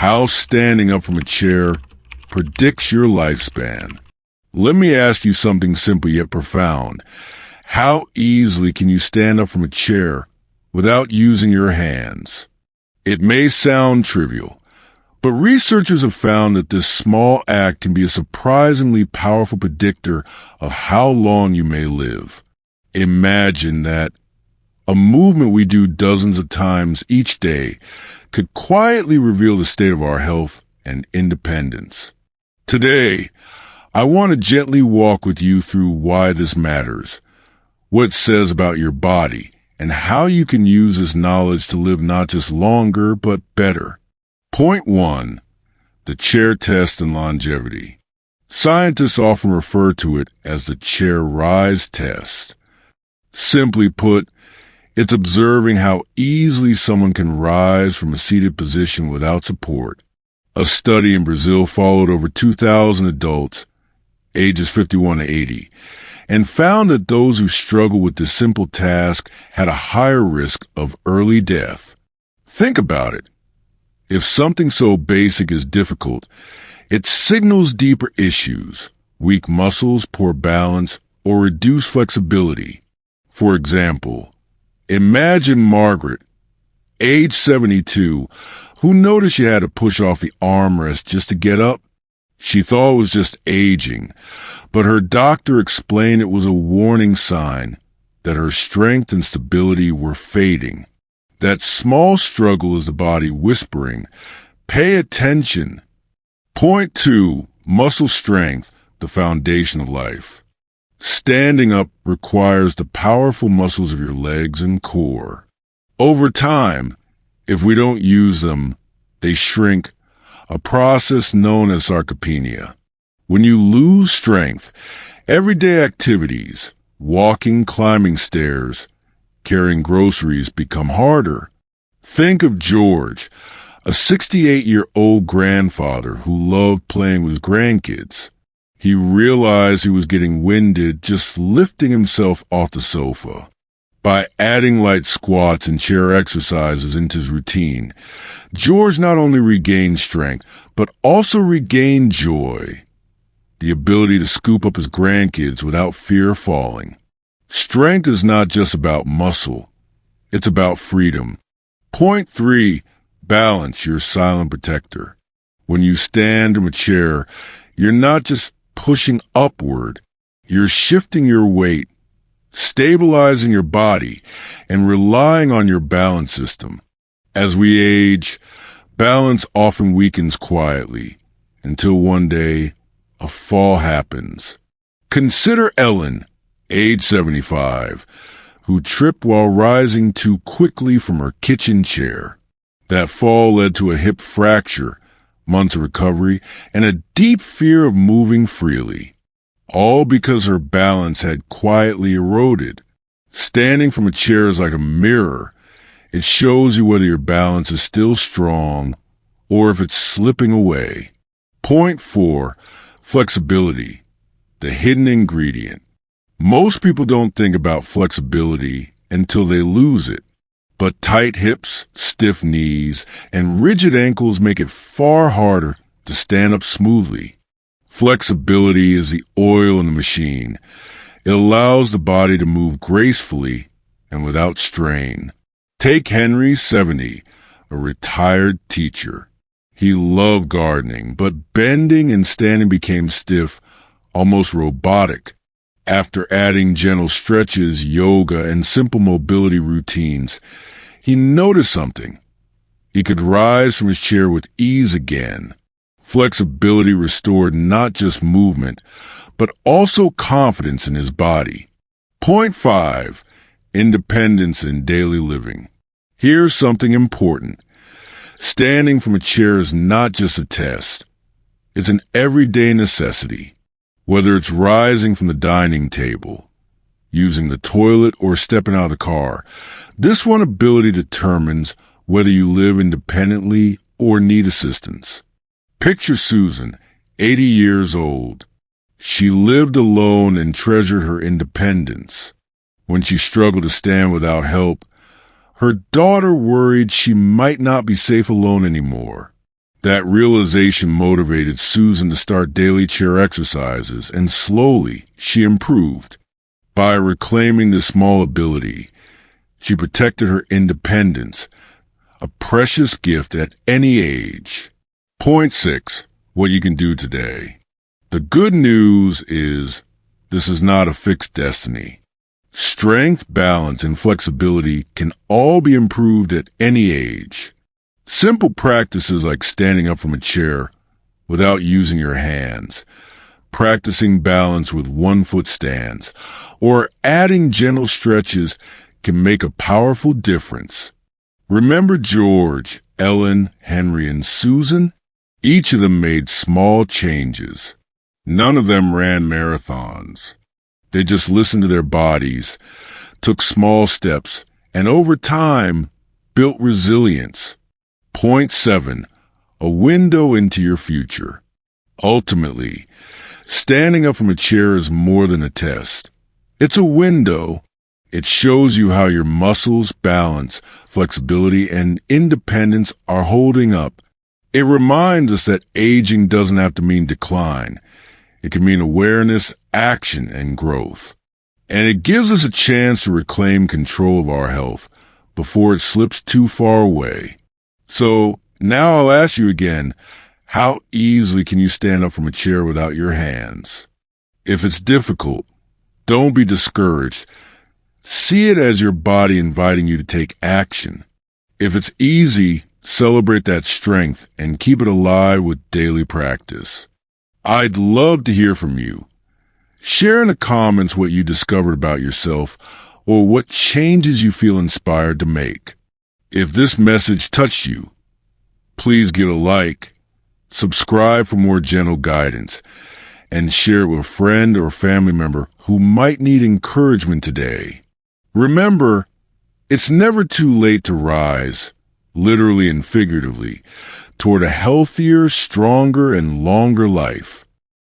How standing up from a chair predicts your lifespan. Let me ask you something simple yet profound. How easily can you stand up from a chair without using your hands? It may sound trivial, but researchers have found that this small act can be a surprisingly powerful predictor of how long you may live. Imagine that a movement we do dozens of times each day could quietly reveal the state of our health and independence. Today, I want to gently walk with you through why this matters, what it says about your body, and how you can use this knowledge to live not just longer, but better. Point 1. The chair test and longevity. Scientists often refer to it as the chair rise test. Simply put, it's observing how easily someone can rise from a seated position without support. A study in Brazil followed over 2,000 adults, ages 51 to 80, and found that those who struggled with this simple task had a higher risk of early death. Think about it. If something so basic is difficult, it signals deeper issues, weak muscles, poor balance, or reduced flexibility. For example, imagine Margaret, age 72, who noticed she had to push off the armrest just to get up. She thought it was just aging, but her doctor explained it was a warning sign that her strength and stability were fading. That small struggle is the body whispering, "Pay attention." Point 2. Muscle strength, the foundation of life. Standing up requires the powerful muscles of your legs and core. Over time, if we don't use them, they shrink, a process known as sarcopenia. When you lose strength, everyday activities, walking, climbing stairs, carrying groceries become harder. Think of George, a 68-year-old grandfather who loved playing with his grandkids. He realized he was getting winded just lifting himself off the sofa. By adding light squats and chair exercises into his routine, George not only regained strength, but also regained joy, the ability to scoop up his grandkids without fear of falling. Strength is not just about muscle, it's about freedom. Point 3. Balance, your silent protector. When you stand in a chair, you're not just pushing upward, you're shifting your weight, stabilizing your body, and relying on your balance system. As we age, balance often weakens quietly, until one day, a fall happens. Consider Ellen, age 75, who tripped while rising too quickly from her kitchen chair. That fall led to a hip fracture, months of recovery, and a deep fear of moving freely. All because her balance had quietly eroded. Standing from a chair is like a mirror. It shows you whether your balance is still strong or if it's slipping away. Point 4. Flexibility, the hidden ingredient. Most people don't think about flexibility until they lose it. But tight hips, stiff knees, and rigid ankles make it far harder to stand up smoothly. Flexibility is the oil in the machine. It allows the body to move gracefully and without strain. Take Henry, 70, a retired teacher. He loved gardening, but bending and standing became stiff, almost robotic. After adding gentle stretches, yoga, and simple mobility routines, he noticed something. He could rise from his chair with ease again. Flexibility restored not just movement, but also confidence in his body. Point 5. Independence in daily living. Here's something important. Standing from a chair is not just a test. It's an everyday necessity. Whether it's rising from the dining table, using the toilet, or stepping out of the car, this one ability determines whether you live independently or need assistance. Picture Susan, 80 years old. She lived alone and treasured her independence. When she struggled to stand without help, her daughter worried she might not be safe alone anymore. That realization motivated Susan to start daily chair exercises, and slowly she improved. By reclaiming this small ability, she protected her independence, a precious gift at any age. Point 6. What you can do today. The good news is this is not a fixed destiny. Strength, balance, and flexibility can all be improved at any age. Simple practices like standing up from a chair without using your hands, practicing balance with 1-foot stands, or adding gentle stretches can make a powerful difference. Remember George, Ellen, Henry, and Susan? Each of them made small changes. None of them ran marathons. They just listened to their bodies, took small steps, and over time built resilience. Point 7. A window into your future. Ultimately, standing up from a chair is more than a test. It's a window. It shows you how your muscles, balance, flexibility, and independence are holding up. It reminds us that aging doesn't have to mean decline. It can mean awareness, action, and growth. And it gives us a chance to reclaim control of our health before it slips too far away. So now I'll ask you again, how easily can you stand up from a chair without your hands? If it's difficult, don't be discouraged. See it as your body inviting you to take action. If it's easy, celebrate that strength and keep it alive with daily practice. I'd love to hear from you. Share in the comments what you discovered about yourself or what changes you feel inspired to make. If this message touched you, please give a like, subscribe for more gentle guidance, and share it with a friend or family member who might need encouragement today. Remember, it's never too late to rise, literally and figuratively, toward a healthier, stronger, and longer life.